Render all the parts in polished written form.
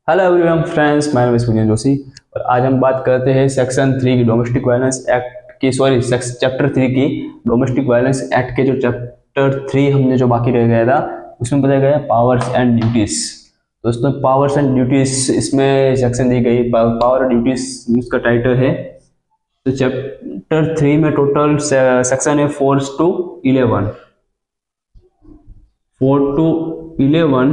Hello everyone friends, मैं पूजन जोशी। और आज हम बात करते हैं सेक्शन 3 की डोमेस्टिक वायलेंस एक्ट की, सॉरी चैप्टर 3 की डोमेस्टिक वायलेंस एक्ट के जो चैप्टर 3 हमने जो बाकी रह गया था उसमें बताया गया पावर्स एंड ड्यूटीज। दोस्तों पावर्स एंड ड्यूटीज इसमें सेक्शन दी गई, पावर और ड्यूटीज उसका टाइटल है। तो चैप्टर 3 में टोटल सेक्शन है 4 to 11, 4 to 11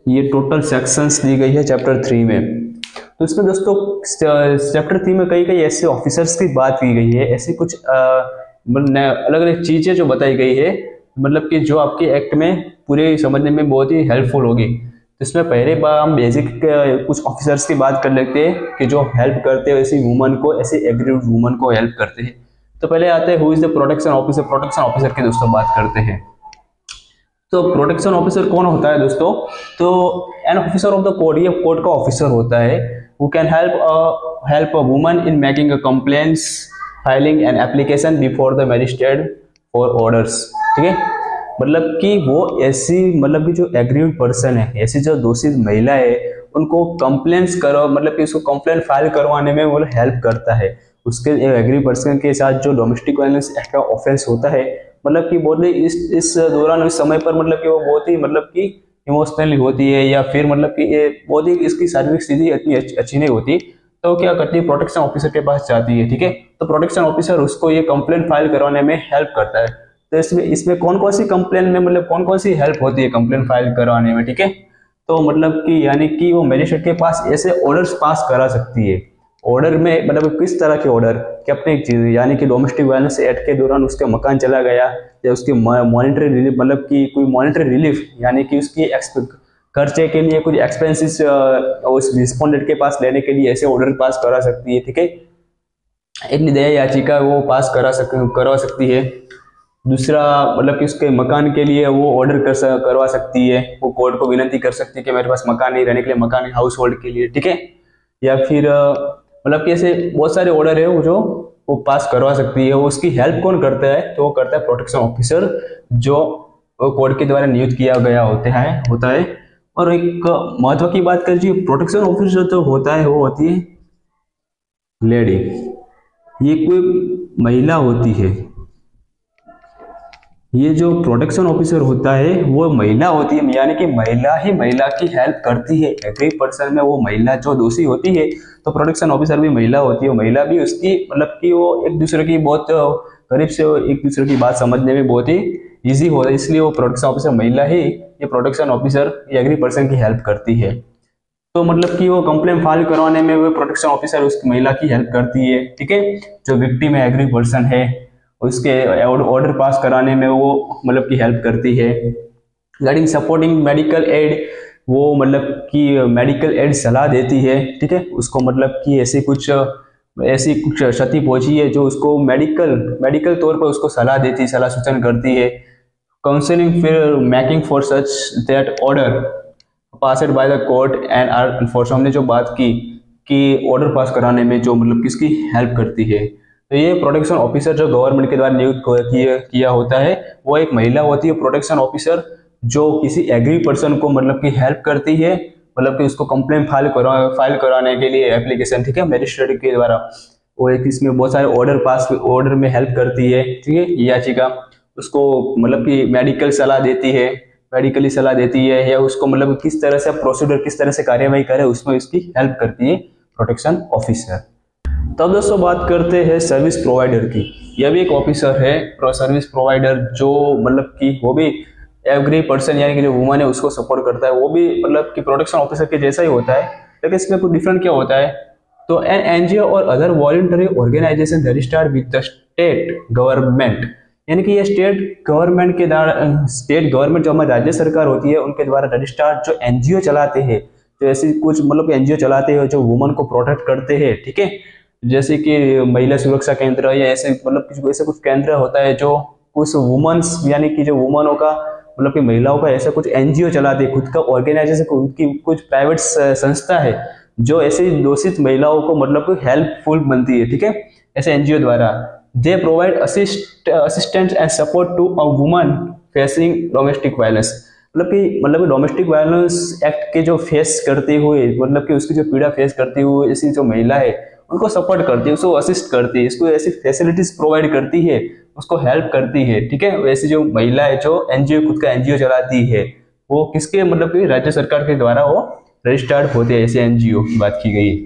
ये टोटल सेक्शंस दी गई है चैप्टर 3 में। तो इसमें दोस्तों चैप्टर 3 में कई ऐसे ऑफिसर्स की बात की गई है, ऐसे कुछ अलग अलग चीजें जो बताई गई है, मतलब कि जो आपके एक्ट में पूरे समझने में बहुत ही हेल्पफुल होगी। तो इसमें पहले बार हम बेसिक कुछ ऑफिसर्स की बात कर लेते हैं कि जो हेल्प करते हैं ऐसी वुमन को, ऐसे एग्रीड वुमन को हेल्प करते हैं। तो पहले आते हैं who is the protection officer. Protection officer की दोस्तों बात करते हैं। तो प्रोटेक्शन ऑफिसर कौन होता है दोस्तों? तो an officer of the court, ये कोर्ट का ऑफिसर होता है। Who can help a woman in making a complaints, filing an application before the magistrate for orders. ठीक है, मतलब कि वो ऐसी, मतलब कि जो एग्रीड पर्सन है, ऐसी जो दोषी महिला है, उनको कंप्लेंट्स करो, मतलब कि उसको कंप्लेंट फाइल करवाने में वो हेल्प करता है। उसके एग्रीड पर्सन के साथ जो डोमेस्टिक वायलेंस एक्ट का ऑफेंस होता है, मतलब कि बहुत इस दौरान, इस समय पर, मतलब कि वो बहुत ही, मतलब कि इमोशनली होती है, या फिर मतलब कि ये बहुत ही इसकी शारीरिक स्थिति इतनी अच्छी नहीं होती, तो क्या करती है, प्रोटेक्शन ऑफिसर के पास जाती है। ठीक है, तो प्रोटेक्शन ऑफिसर उसको ये कंप्लेंट फाइल करवाने में हेल्प करता है। तो इसमें कौन कौन सी कंप्लेंट में, मतलब कौन कौन सी हेल्प होती है कंप्लेंट फाइल करवाने में। ठीक है, तो मतलब कि यानी कि वो मैजिस्ट्रेट के पास ऐसे ऑर्डर्स पास करा सकती है। ऑर्डर में मतलब किस तरह के ऑर्डर, कि अपनी चीज, यानी कि डोमेस्टिक वायलेंस एक्ट के दौरान उसके मकान चला गया, या उसकी मॉनिटरी रिलीफ, मतलब कि कोई मॉनिटरी रिलीफ, यानी कि उसकी खर्चे के लिए कुछ एक्सपेंसेस उस रिस्पोंडेंट के पास लेने के लिए ऐसे ऑर्डर पास करा सकती है। ठीक है, एक दया याचिका वो पास करवा सकती है। दूसरा, मतलब कि उसके मकान के लिए वो ऑर्डर करवा सकती है, वो कोर्ट को विनती कर सकती है कि मेरे पास मकान नहीं, रहने के लिए मकान, हाउस होल्ड के लिए। ठीक है, या फिर मतलब कि ऐसे बहुत सारे ऑर्डर है वो पास करवा सकती है। उसकी हेल्प कौन करता है? तो वो करता है प्रोटेक्शन ऑफिसर, जो कोर्ट के द्वारा नियुक्त किया गया होता है। और एक महत्व की बात करिए, प्रोटेक्शन ऑफिसर जो होता है वो होती है लेडी, ये कोई महिला होती है। ये जो प्रोटेक्शन ऑफिसर होता है वो महिला होती है, यानी कि महिला ही महिला की हेल्प करती है। एग्री पर्सन में वो महिला जो दोषी होती है, तो प्रोटेक्शन ऑफिसर भी महिला होती है। महिला भी उसकी, मतलब कि वो एक दूसरे की बहुत करीब से, एक दूसरे की बात समझने में बहुत ही ईजी हो, इसलिए वो प्रोटेक्शन ऑफिसर महिला ही, ये प्रोटेक्शन ऑफिसर एग्री पर्सन की हेल्प करती है। तो मतलब कि वो कंप्लेंट फाइल करवाने में वो प्रोटेक्शन ऑफिसर उस महिला की हेल्प करती है। ठीक है, जो विक्टिम है, एग्री पर्सन है, उसके ऑर्डर पास कराने में वो मतलब की हेल्प करती है। रिगार्डिंग सपोर्टिंग मेडिकल एड, वो मतलब कि मेडिकल एड सलाह देती है। ठीक है, उसको मतलब कि ऐसी कुछ क्षति पहुंची है जो उसको मेडिकल तौर पर उसको सलाह देती, सलाह सूचन करती है। काउंसलिंग फिर making for such that order passed by the court and are enforce, हमने जो बात की कि ऑर्डर पास कराने में जो मतलब किसकी हेल्प करती है। तो ये प्रोटेक्शन ऑफिसर जो गवर्नमेंट के द्वारा नियुक्त किया होता है, वो एक महिला होती है प्रोटेक्शन ऑफिसर, जो किसी एग्री पर्सन को मतलब की हेल्प करती है, मतलब कि उसको कंप्लेंट फाइल कराने के लिए एप्लीकेशन, ठीक है, मैजिस्ट्रेट के द्वारा। वो एक इसमें बहुत सारे ऑर्डर में हेल्प करती है। ठीक है, याचिका उसको मतलब कि मेडिकली सलाह देती है, या उसको मतलब किस तरह से प्रोसीडर, किस तरह से कार्यवाही करे, उसमें इसकी हेल्प करती है प्रोटेक्शन ऑफिसर। तब दोस्तों बात करते हैं सर्विस प्रोवाइडर की। यह भी एक ऑफिसर है, सर्विस प्रोवाइडर, जो मतलब कि वो भी एग्री पर्सन, यानी कि जो वुमन है उसको सपोर्ट करता है। वो भी मतलब कि प्रोटेक्शन ऑफिसर के जैसा ही होता है, लेकिन इसमें कुछ डिफरेंट क्या होता है? तो एन एनजीओ और other voluntary organisation registered with the state government, यानी कि ये स्टेट गवर्नमेंट के द्वारा, स्टेट गवर्नमेंट जो हमारी राज्य सरकार होती है उनके द्वारा रजिस्टर्ड जो एनजीओ चलाते हैं, तो ऐसी कुछ मतलब एनजीओ चलाते हैं जो वुमन को प्रोटेक्ट करते हैं। ठीक है, जैसे कि महिला सुरक्षा केंद्र, या ऐसे मतलब ऐसे कुछ केंद्र होता है जो कुछ वुमेन्स, यानी कि जो वुमनों का, मतलब कि महिलाओं का ऐसा कुछ एनजीओ चलाते हैं, खुद का ऑर्गेनाइजेशन, खुद की कुछ प्राइवेट संस्था है जो ऐसी दोषित महिलाओं को मतलब हेल्पफुल बनती है। ठीक है, ऐसे एनजीओ द्वारा they provide assistance and support to a woman facing domestic violence, मतलब कि डोमेस्टिक वायलेंस एक्ट के जो फेस करते हुए, मतलब कि उसकी जो पीड़ा फेस करती हुए ऐसी जो महिला है उनको सपोर्ट करती है, उसको असिस्ट करती है, इसको ऐसी फैसिलिटीज प्रोवाइड करती है, उसको हेल्प करती है, ठीक है। वैसी जो महिला है जो एनजीओ, खुद का एनजीओ चलाती है, वो किसके, मतलब कि राज्य सरकार के द्वारा वो रजिस्टर्ड होते हैं, ऐसे एनजीओ की बात की गई।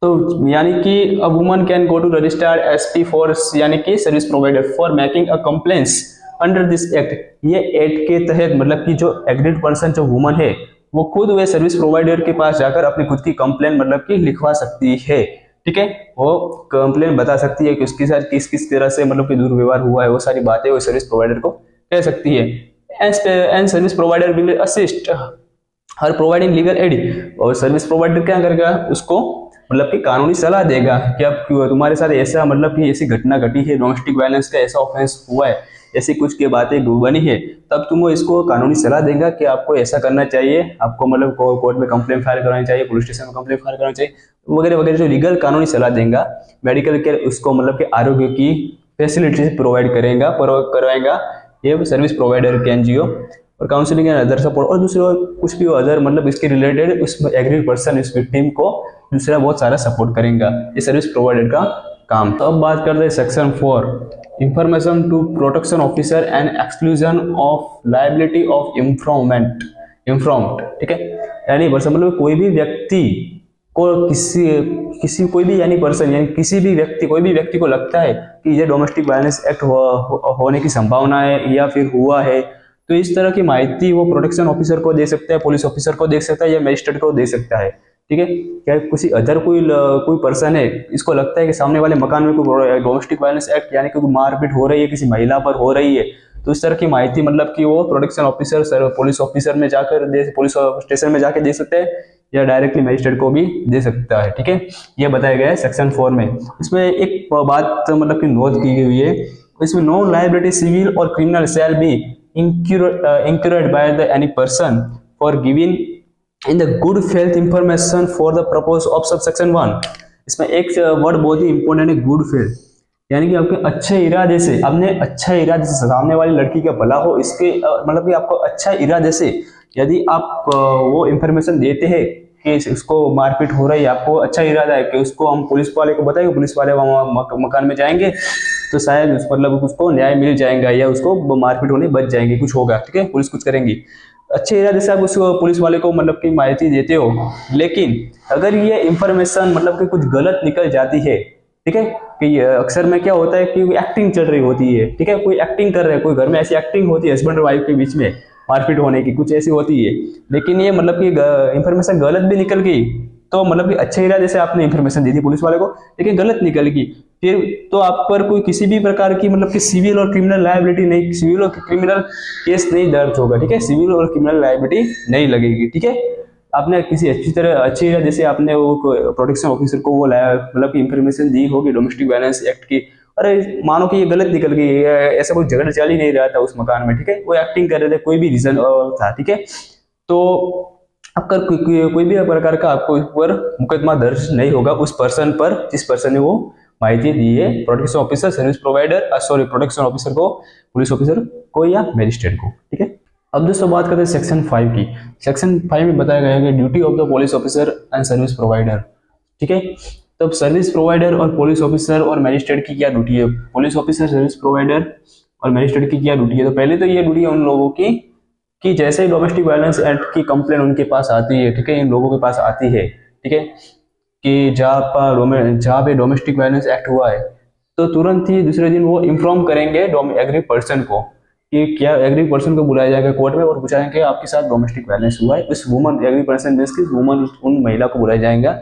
तो यानी कि a woman can go to registered SP for, यानी कि service provider for making a complaints under this act. ये एक्ट के तहत मतलब कि जो एग्रीड पर्सन जो वुमन है वो खुद वे सर्विस प्रोवाइडर के पास जाकर अपनी खुद की कंप्लेन मतलब कि लिखवा सकती है, ठीक है। वो कंप्लेन बता सकती है कि उसके साथ किस किस तरह से मतलब कि दुर्व्यवहार हुआ है, वो सारी बातें वो सर्विस प्रोवाइडर को कह सकती है। And service provider will assist her providing legal aid. और सर्विस प्रोवाइडर क्या करेगा, उसको मतलब कि कानूनी सलाह देगा कि अब तुम्हारे साथ ऐसा मतलब कि ऐसी घटना घटी है, डोमेस्टिक वायलेंस का ऐसा ऑफेंस हुआ है, ऐसी कुछ की बातें बनी है, तब तुम इसको कानूनी सलाह देगा कि आपको ऐसा करना चाहिए, आपको मतलब कोर्ट में कंप्लेंट फाइल करानी चाहिए, पुलिस स्टेशन में कंप्लेंट फाइल करानी चाहिए, वगैरह वगैरह जो लीगल कानूनी सलाह देगा। मेडिकल केयर उसको मतलब कि आरोग्य की फैसिलिटीज प्रोवाइड करवाएगा ये सर्विस प्रोवाइडर के एनजीओ। और काउंसलिंग एंड अदर सपोर्ट, और दूसरे कुछ भी अदर मतलब इसके रिलेटेड उस एग्रीड पर्सन इस विक्टिम को दूसरा बहुत सारा सपोर्ट करेगा, ये सर्विस प्रोवाइडर का काम। तो अब बात करते हैं section 4, information to protection officer and exclusion of liability of informed, ठीक है। यानी मतलब कोई भी व्यक्ति को कोई भी यानी पर्सन यानी किसी भी व्यक्ति, कोई भी व्यक्ति को लगता है कि ये डोमेस्टिक वायलेंस एक्ट होने की संभावना है या फिर हुआ है, तो इस तरह की माहिती वो प्रोटेक्शन ऑफिसर को दे सकता है, पुलिस ऑफिसर को दे सकता है या मजिस्ट्रेट को दे सकता है, ठीक है। क्या किसी अदर कोई पर्सन है, इसको लगता है कि सामने वाले मकान में कोई डोमेस्टिक वायलेंस एक्ट यानी कि मारपीट हो रही है, किसी महिला पर हो रही है, तो इस तरह की माहिती मतलब कि वो प्रोटेक्शन ऑफिसर पुलिस ऑफिसर में जाकर पुलिस स्टेशन में जाके दे सकते हैं या डायरेक्टली मजिस्ट्रेट को भी दे सकता है, ठीक है। ये बताया गया है सेक्शन 4 में। इसमें एक बात मतलब कि नोट की हुई है, इसमें नो लायबिलिटी सिविल और criminal shall be incurred by the any person for giving in the good faith information for the purpose of subsection 1। इसमें एक वर्ड बहुत ही इंपॉर्टेंट है, गुड फेथ, यानी कि आपके अच्छे इरादे से, आपने अच्छा इरादे से सामने वाली लड़की का भला हो, इसके मतलब कि आपको अच्छा इरादे से यदि आप वो इंफॉर्मेशन देते हैं कि उसको मारपीट हो रही है, आपको अच्छा इरादा है कि उसको हम पुलिस वाले को बताएंगे, पुलिस वाले मकान में जाएंगे तो शायद मतलब उसको न्याय मिल जाएगा या उसको मारपीट होने बच जाएंगे, कुछ होगा, ठीक है, पुलिस कुछ करेंगी। अच्छे इरादे से आप उस पुलिस वाले को मतलब कि माहिती देते हो, लेकिन अगर ये इंफॉर्मेशन मतलब कि कुछ गलत निकल जाती है, ठीक है, कि अक्सर में क्या होता है कि एक्टिंग चल रही होती है, ठीक है, कोई एक्टिंग कर रहा है, कोई घर में ऐसी एक्टिंग होती है हस्बैंड और वाइफ के बीच में मारपीट होने की, कुछ ऐसी होती है, लेकिन ये मतलब कि इंफॉर्मेशन गलत भी निकल गई, तो मतलब कि अच्छे इरादे से आपने इंफॉर्मेशन दी थी पुलिस वाले को, लेकिन गलत निकल गई, फिर तो आप पर कोई किसी भी प्रकार की मतलब कि सिविल और क्रिमिनल लायबिलिटी नहीं, सिविल और क्रिमिनल केस नहीं दर्ज होगा, ठीक है, सिविल और क्रिमिनल लायबिलिटी नहीं लगेगी, ठीक है। आपने किसी अच्छी इरादे से आपने वो प्रोटेक्शन ऑफिसर को वो मतलब कि इंफॉर्मेशन दी होगी डोमेस्टिक वायलेंस एक्ट की, अरे मानो कि ये गलत निकल गई, ऐसा कोई झगड़ा चल ही नहीं रहा था उस मकान में, ठीक है, वो एक्टिंग कर रहे थे, कोई भी रीजन था, ठीक है, तो आपका कोई भी प्रकार का आपको ऊपर मुकदमा दर्ज नहीं होगा उस पर्सन पर जिस पर्सन ने वो माहिती दी है protection officer, service provider, protection officer को, पुलिस ऑफिसर को या मजिस्ट्रेट को, ठीक है। अब दोस्तों बात करते हैं सेक्शन 5 की। सेक्शन 5 में बताया गया है कि duty of the police officer and service provider, ठीक है। तब सर्विस प्रोवाइडर और पुलिस ऑफिसर और मजिस्ट्रेट की क्या ड्यूटी है, पुलिस ऑफिसर, सर्विस प्रोवाइडर और मजिस्ट्रेट की क्या ड्यूटी है। तो पहले तो ये ड्यूटी है उन लोगों की कि जैसे ही डोमेस्टिक वायलेंस एक्ट की कंप्लेन उनके पास आती है, ठीक है, इन लोगों के पास आती है, ठीक है, कि जहाँ पे डोमेस्टिक वायलेंस एक्ट हुआ है, तो तुरंत ही दूसरे दिन वो इन्फॉर्म करेंगे एग्री पर्सन को, कि क्या एग्री पर्सन को बुलाया जाएगा कोर्ट में और पूछा कि आपके साथ डोमेस्टिक वायलेंस हुआ है। उस वुमन, एग्री पर्सन मींस की वुमन, उन महिला को बुलाया जाएगा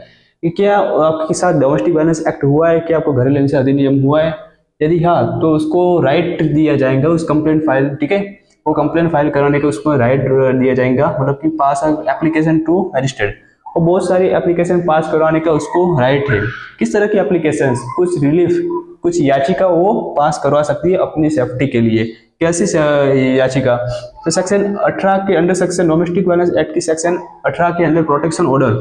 कि क्या आपके साथ डोमेस्टिक वायलेंस एक्ट हुआ है, क्या आपको घरेलू हिंसा अधिनियम हुआ है, यदि हाँ तो उसको राइट दिया जाएगा उस कंप्लेंट फाइल, ठीक है, वो कंप्लेंट फाइल कराने का उसको राइट दिया जाएगा, मतलब कि पास एप्लीकेशन टू मजिस्ट्रेट, और बहुत सारी एप्लीकेशन पास करवाने का उसको राइट है। किस तरह की एप्लीकेशन, कुछ रिलीफ, कुछ याचिका वो पास करवा सकती है अपनी सेफ्टी के लिए। कैसी याचिका, तो सेक्शन 18 के under, section domestic violence act की सेक्शन 18 के अंडर प्रोटेक्शन ऑर्डर,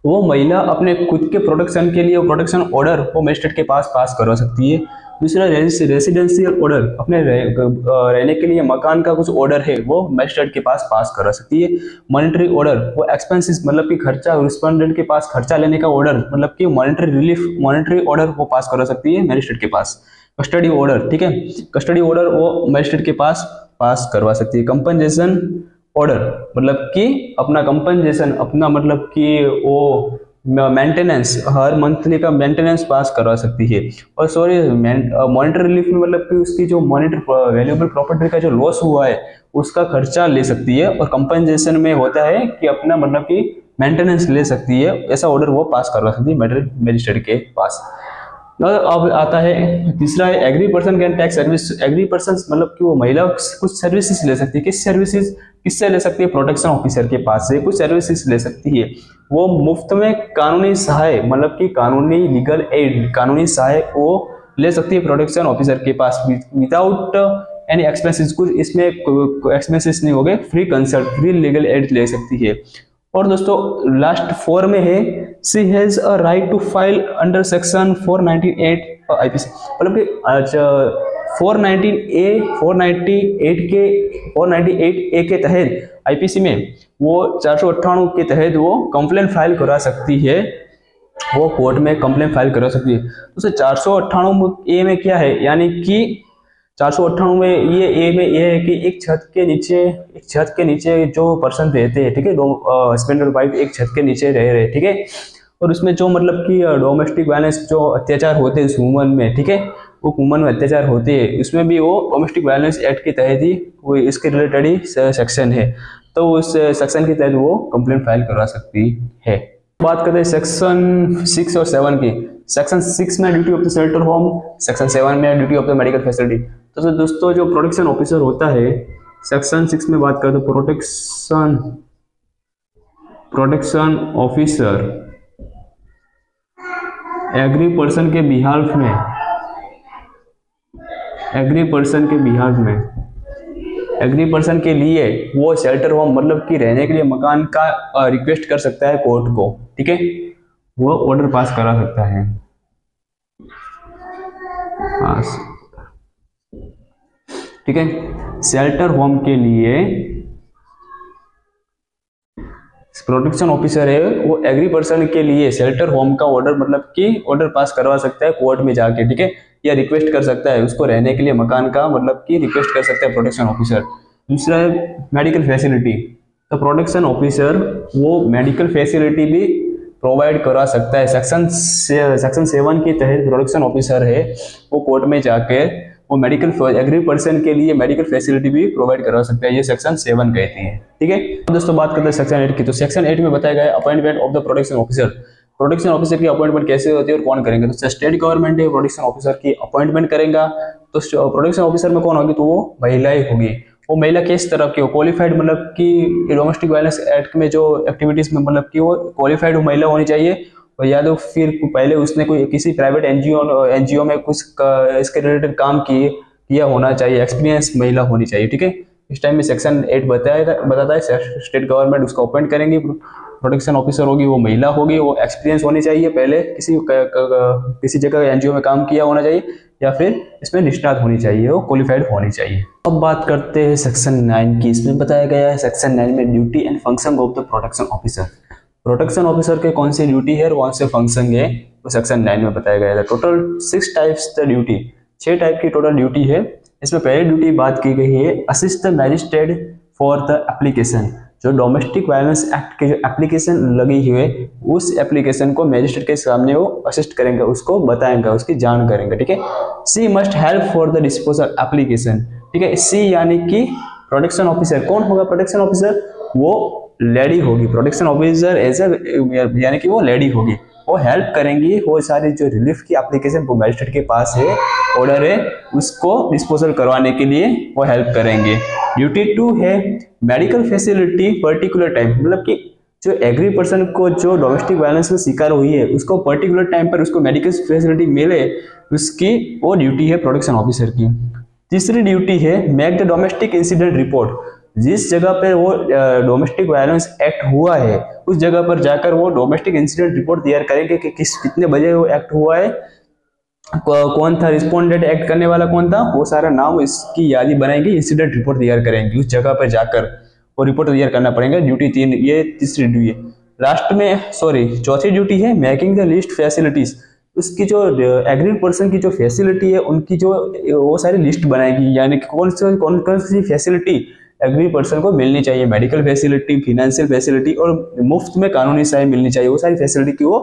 वो महिला अपने खुद के प्रोटेक्शन के लिए प्रोटेक्शन ऑर्डर वो मजिस्ट्रेट के पास करवा सकती है। दूसरा रेसिडेंशियल ऑर्डर, अपने रहने के लिए मकान का कुछ ऑर्डर है वो मजिस्ट्रेट के पास करा सकती है। मॉनिटरी ऑर्डर, वो एक्सपेंसेस मतलब कि खर्चा, रिस्पोंडेंट के पास खर्चा लेने का ऑर्डर मतलब कि मॉनिटरी रिलीफ, मॉनिटरी ऑर्डर वो पास करा सकती है मजिस्ट्रेट के पास। कस्टडी ऑर्डर, ठीक है, कस्टडी ऑर्डर वो मजिस्ट्रेट के पास करवा सकती है। कंपनसेशन ऑर्डर मतलब कि अपना कंपनसेशन, अपना मतलब कि वो मेंटेनेंस, हर मंथली का मेंटेनेंस पास करवा सकती है। और सॉरी, मॉनिटरी रिलीफ में मतलब कि उसकी जो मॉनिटर वैल्यूएबल प्रॉपर्टी का जो लॉस हुआ है उसका खर्चा ले सकती है। और कंपनसेशन में होता है कि अपना मतलब कि मेंटेनेंस ले सकती है, ऐसा ऑर्डर वो पास करवा सकती है मजिस्ट्रेट के पास। अब आता है तीसरा है aggrieved person can take service. Aggrieved person मतलब कि वो महिला कुछ सर्विसेज ले सकती है। किस सर्विसेज, किससे ले सकती है? प्रोटेक्शन ऑफिसर के पास से कुछ सर्विसेज ले सकती है। वो मुफ्त में कानूनी सहाय मतलब कि कानूनी लीगल एड, कानूनी सहाय वो ले सकती है प्रोटेक्शन ऑफिसर के पास विदाउट एनी एक्सपेंसेस। कुछ इसमें एक्सपेंसेस नहीं हो गए, free consult, free legal aid ले सकती है। और दोस्तों लास्ट 4 में है she has a right to file under section 498 IPC. मतलब कि 498 ए के तहत आईपीसी में वो 498 के तहत वो कंप्लेंट फाइल करा सकती है, वो कोर्ट में कंप्लेंट फाइल करा सकती है। तो 498 ए में क्या है, यानी कि 498 में ये ए में ये है कि एक छत के नीचे जो पर्सन रहते हैं, ठीक है, हस्बैंड और वाइफ एक छत के नीचे रह रहे, ठीक है, और उसमें जो मतलब कि डोमेस्टिक वायलेंस जो अत्याचार होते हैं उस वुमन में, ठीक है, वो वुमन में अत्याचार होते हैं, उसमें भी वो डोमेस्टिक वायलेंस एक्ट के तहत ही वो इसके रिलेटेड ही सेक्शन है, तो उस सेक्शन के तहत वो कंप्लेंट फाइल करवा सकती है। बात करते हैं सेक्शन 6 और 7 की। सेक्शन 6 में duty of the shelter home, section 7 में duty of the medical facility. तो दोस्तों जो प्रोटेक्शन ऑफिसर होता है सेक्शन 6 में बात करते हैं प्रोटेक्शन ऑफिसर एग्री पर्सन के बिहाफ में, एग्री पर्सन के लिए वो शेल्टर होम मतलब कि रहने के लिए मकान का रिक्वेस्ट कर सकता है कोर्ट को, ठीक है, वो ऑर्डर पास करा सकता है। ठीक है, शेल्टर होम के लिए प्रोटेक्शन ऑफिसर है वो एग्री पर्सन के लिए शेल्टर होम का ऑर्डर मतलब कि ऑर्डर पास करवा सकता है कोर्ट में जाके, ठीक है, या रिक्वेस्ट कर सकता है उसको रहने के लिए मकान का मतलब कि रिक्वेस्ट कर सकता है प्रोटेक्शन ऑफिसर। दूसरा है मेडिकल फैसिलिटी। तो प्रोटेक्शन ऑफिसर वो मेडिकल फैसिलिटी भी प्रोवाइड करा सकता है। सेक्शन 7 के तहत प्रोटेक्शन ऑफिसर है वो कोर्ट में जाके वो मेडिकल एग्री पर्सन के लिए मेडिकल फैसिलिटी भी प्रोवाइड करवा सकता है, ये सेक्शन 7 कहते हैं, ठीक है। तो दोस्तों बात करते हैं सेक्शन 8 की। तो सेक्शन 8 में बताया गया है appointment of the protection officer. Protection officer की अपॉइंटमेंट कैसे होती है और कौन करेंगे? तो स्टेट गवर्नमेंट है प्रोटेक्शन ऑफिसर की अपॉइंटमेंट करेगा। तो प्रोटेक्शन ऑफिसर में कौन होगी? तो वो महिला ही होगी। वो महिला किस तरह की हो? क्वालिफाइड मतलब कि डोमेस्टिक वायलेंस एक्ट में जो एक्टिविटीज में मतलब कि वो क्वालिफाइड महिला होनी चाहिए, और या तो फिर पहले उसने कोई किसी प्राइवेट एनजीओ में कुछ इसके रिलेटेड काम किया होना चाहिए, एक्सपीरियंस महिला होनी चाहिए, ठीक है। इस टाइम में सेक्शन 8 बताता है स्टेट गवर्नमेंट उसको अपॉइंट करेंगी, प्रोटेक्शन ऑफिसर होगी वो महिला होगी, वो एक्सपीरियंस होनी चाहिए, पहले किसी जगह एनजीओ में काम किया होना चाहिए, या फिर इसमें निष्णात होनी चाहिए, वो क्वालिफाइड होनी चाहिए। अब बात करते हैं सेक्शन 9 की। इसमें बताया गया है सेक्शन 9 में duty and function of the protection officer. Protection officer के कौन सी ड्यूटी है और कौन से फंक्शन है वो सेक्शन 9 में बताया गया है। Total 6 types the duty, 6 type की टोटल ड्यूटी है। इसमें पहली ड्यूटी बात की गई है assist the magistrate for the application. जो डोमेस्टिक वायलेंस एक्ट के जो एप्लीकेशन लगी हुई है उस एप्लीकेशन को मैजिस्ट्रेट के सामने वो असिस्ट करेंगे, उसको बताएंगे, उसकी जांच करेंगे, ठीक है। She must help for the disposal application, ठीक है। सी यानी कि प्रोटेक्शन ऑफिसर कौन होगा? प्रोटेक्शन ऑफिसर वो लेडी होगी। प्रोटेक्शन ऑफिसर एज यानी कि वो लेडी होगी, वो हेल्प करेंगी, वो सारी जो रिलीफ की एप्लीकेशन वो मैजिस्ट्रेट के पास है, ऑर्डर है, उसको डिस्पोजल करवाने के लिए वो हेल्प करेंगे। ड्यूटी 2 है मेडिकल फैसिलिटी पर्टिकुलर टाइम, मतलब कि जो एग्री पर्सन को जो डोमेस्टिक वायलेंस का शिकार हुई है उसको पर्टिकुलर टाइम पर उसको मेडिकल फैसिलिटी मिले, उसकी वो ड्यूटी है प्रोटेक्शन ऑफिसर की। तीसरी ड्यूटी है make the domestic incident report. जिस जगह पर वो डोमेस्टिक वायलेंस एक्ट हुआ है उस जगह पर जाकर वो डोमेस्टिक इंसिडेंट रिपोर्ट तैयार करेंगे कि कितने बजे वो एक्ट हुआ है कौन था रिस्पोंडेंट, एक्ट करने वाला कौन था, वो सारा नाम इसकी यादी बनाएंगे, इंसिडेंट रिपोर्ट तैयार करेंगे, उस जगह पर जाकर वो रिपोर्ट तैयार करना पड़ेगा। ड्यूटी 3, ये तीसरी ड्यूटी है। लास्ट में चौथी ड्यूटी है मेकिंग द लिस्ट फैसिलिटीज। उसकी जो एग्रीड पर्सन की जो फैसिलिटी है उनकी जो वो सारी लिस्ट बनाएगी, यानी कि कौन सी फैसिलिटी एग्री पर्सन को मिलनी चाहिए, मेडिकल फैसिलिटी, फाइनेंशियल फैसिलिटी और मुफ्त में कानूनी सहायता मिलनी चाहिए, वो सारी फैसिलिटी की वो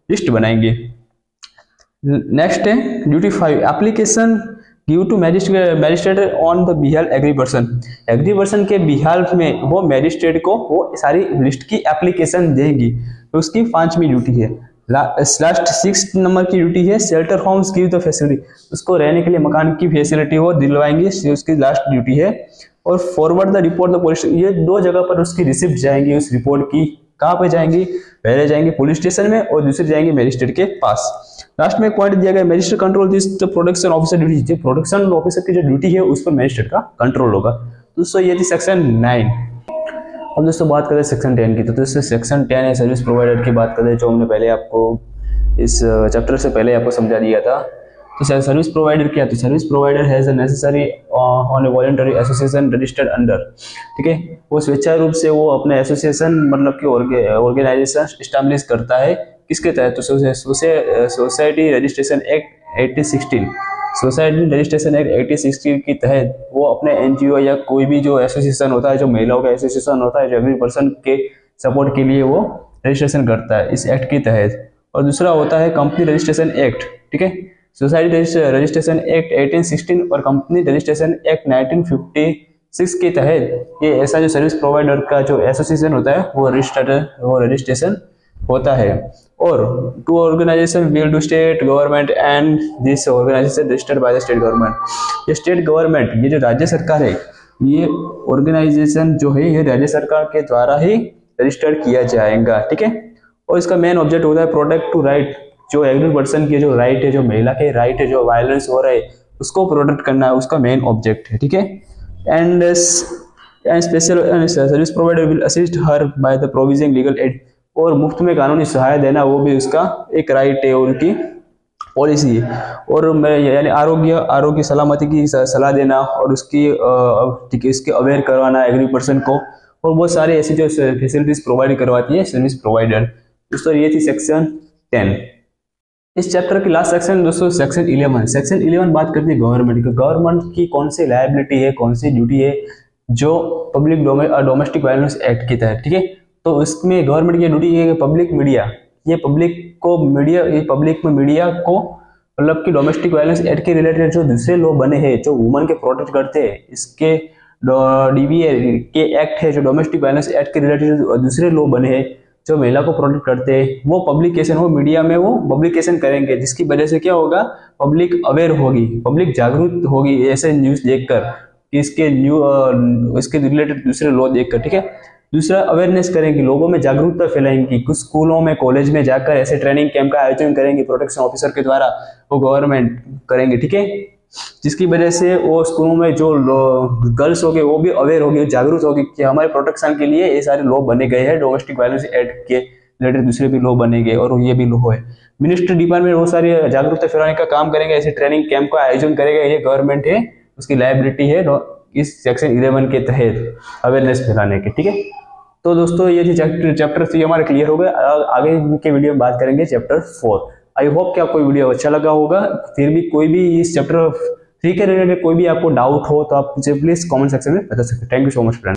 लिस्ट बनाएंगे। नेक्स्ट है duty 5 application give to magistrate on the behalf aggrieved person. Aggrieved person के बिहाफ में वो मैजिस्ट्रेट को वो सारी लिस्ट की एप्लीकेशन देगी, तो उसकी 5वीं ड्यूटी है। लास्ट 6 नंबर की ड्यूटी है shelter homes give the facility, उसको रहने के लिए मकान की फैसिलिटी वो दिलवाएंगे, उसकी लास्ट ड्यूटी है। और forward the report the police, ये 2 जगह पर उसकी रिसिप्ट जाएंगी उस रिपोर्ट की। कहाँ पे जाएंगी, पहले जाएंगे पुलिस स्टेशन में और दूसरी जाएंगे मैजिस्ट्रेट के पास। लास्ट में एक पॉइंट दिया गया magistrate control this the production officer duty, जो प्रोडक्शन ऑफिसर की जो ड्यूटी है उस पर मैजिस्ट्रेट का कंट्रोल होगा। दोस्तों ये थी सेक्शन 9। अब दोस्तों बात करें सेक्शन 10 की, तो दोस्तों सेक्शन 10 है सर्विस प्रोवाइडर की बात करें, जो हमने पहले आपको इस चैप्टर से पहले आपको समझा दिया था। तो सर्विस प्रोवाइडर क्या, तो service provider has necessary on A voluntary association registered under, ठीक है, वो स्वेच्छा रूप से वो अपने एसोसिएशन मतलब कि ऑर्गेनाइजेशन स्टैब्लिश करता है, किसके तहत, तो society registration act 1816, society registration act 1816 के तहत वो अपने एनजीओ या कोई भी जो एसोसिएशन होता है, जो महिलाओं का एसोसिएशन होता है, जो एवरी पर्सन के सपोर्ट के लिए वो रजिस्ट्रेशन करता है इस एक्ट के तहत। और दूसरा होता है कंपनी रजिस्ट्रेशन एक्ट, ठीक है, सोसाइटी रजिस्ट्रेशन एक्ट 1816 और कंपनी रजिस्ट्रेशन एक्ट 1956 के तहत ये ऐसा जो सर्विस प्रोवाइडर का जो एसोसिएशन होता है वो रजिस्ट्रेशन होता है। और 2 organisation will to state government and this organisation registered by the state government. ये स्टेट गवर्नमेंट, ये जो राज्य सरकार है, ये ऑर्गेनाइजेशन जो है ये राज्य सरकार के द्वारा ही रजिस्टर्ड किया जाएगा, ठीक है। और इसका मेन ऑब्जेक्ट होता है प्रोटेक्ट टू राइट, जो एग्री पर्सन की जो राइट है, जो महिला के राइट है, जो वायलेंस हो रहा है उसको प्रोटेक्ट करना है, उसका मेन ऑब्जेक्ट है, ठीक है। And special service provider will assist her by the provision legal aid, और मुफ्त में कानूनी सहायता देना वो भी उसका एक राइट है, उनकी पॉलिसी है। और यानी आरोग्य सलामती की सलाह देना और उसकी इसके अवेयर करवाना एग्री पर्सन को, और बहुत सारे ऐसी जो फैसिलिटीज प्रोवाइड करवाती है सर्विस प्रोवाइडर। दोस्तों ये थी सेक्शन 10। इस चैप्टर की लास्ट सेक्शन दोस्तों सेक्शन 11। सेक्शन 11 बात करती है गवर्नमेंट की, गवर्नमेंट की कौन सी लायबिलिटी है, कौन सी ड्यूटी है जो पब्लिक डोमेस्टिक वायलेंस एक्ट के तहत, ठीक है। तो इसमें गवर्नमेंट की ड्यूटी है पब्लिक मीडिया, ये पब्लिक में मीडिया को मतलब कि डोमेस्टिक वायलेंस एक्ट के रिलेटेड जो दूसरे लॉ बने हैं जो वुमन के प्रोटेक्ट करते हैं, इसके डीवीए के एक्ट है जो डोमेस्टिक वायलेंस एक्ट के रिलेटेड दूसरे लॉ बने हैं जो महिला को प्रोटेक्ट करते हैं, वो पब्लिकेशन हो मीडिया में वो पब्लिकेशन करेंगे, जिसकी वजह से क्या होगा, पब्लिक अवेयर होगी, पब्लिक जागरूक होगी ऐसे न्यूज देखकर कि इसके रिलेटेड दूसरे लॉ देखकर, ठीक है। दूसरा अवेयरनेस करेंगे, लोगों में जागरूकता फैलाएंगी, कुछ स्कूलों में कॉलेज में जाकर ऐसे ट्रेनिंग कैंप का आयोजन करेंगे प्रोटेक्शन ऑफिसर के द्वारा, वो गवर्नमेंट करेंगे, ठीक है, जिसकी वजह से वो स्कूलों में जो गर्ल्स होंगे वो भी अवेयर होगी, जागरूक होगी कि हमारे प्रोटेक्शन के लिए ये सारे लॉ बने गए हैं, डोमेस्टिक वायलेंस एक्ट के रिलेटेड दूसरे भी लॉ बने गए और ये भी लॉ है। मिनिस्ट्री डिपार्टमेंट वो सारी जागरूकता फैलाने का काम करेंगे, ऐसे ट्रेनिंग कैंप का आयोजन करेगा, ये गवर्नमेंट है, उसकी लायबिलिटी है इस सेक्शन 11 के तहत अवेयरनेस फैलाने के, ठीक है। तो दोस्तों ये थी चैप्टर 3 हमारे क्लियर हो गए। आगे के वीडियो में बात करेंगे चैप्टर 4। आई होप कि आपको वीडियो अच्छा लगा होगा। फिर भी कोई भी इस चैप्टर 3 के रिलेटेड कोई भी आपको डाउट हो तो आप मुझे प्लीज कमेंट सेक्शन में बता सकते हैं। Thank you so much friend.